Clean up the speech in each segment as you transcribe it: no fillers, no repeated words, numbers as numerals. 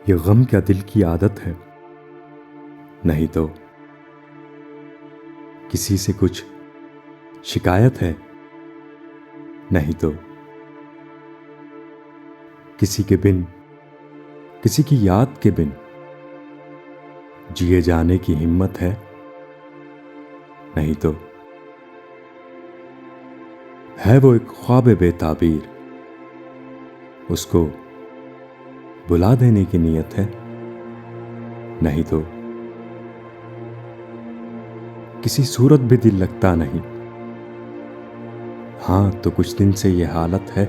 ये गम क्या दिल की आदत है? नहीं तो किसी से कुछ शिकायत है? नहीं तो किसी के बिन, किसी की याद के बिन जिए जाने की हिम्मत है? नहीं तो है वो एक ख्वाब बेताबीर, उसको बुला देने की नीयत है? नहीं तो किसी सूरत भी दिल लगता नहीं। हाँ तो कुछ दिन से ये हालत है।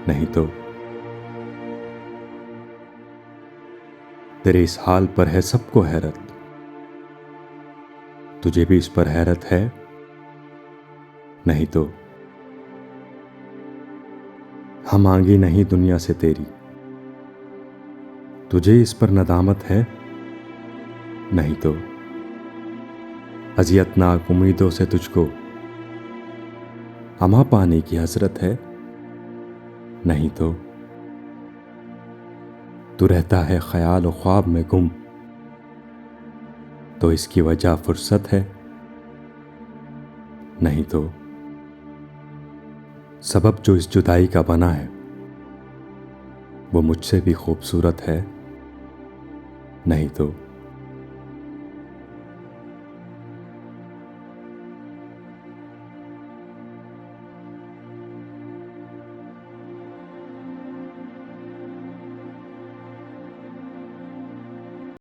नहीं तो तेरे इस हाल पर है सबको हैरत, तुझे भी इस पर हैरत है? नहीं तो हम मांगी नहीं दुनिया से तेरी, तुझे इस पर नदामत है? नहीं तो अज़ियतनाक उम्मीदों से तुझको अमा पाने की हसरत है? नहीं तो तू रहता है ख्याल और ख्वाब में गुम, तो इसकी वजह फुर्सत है? नहीं तो सबब जो इस जुदाई का बना है वो मुझसे भी खूबसूरत है? नहीं तो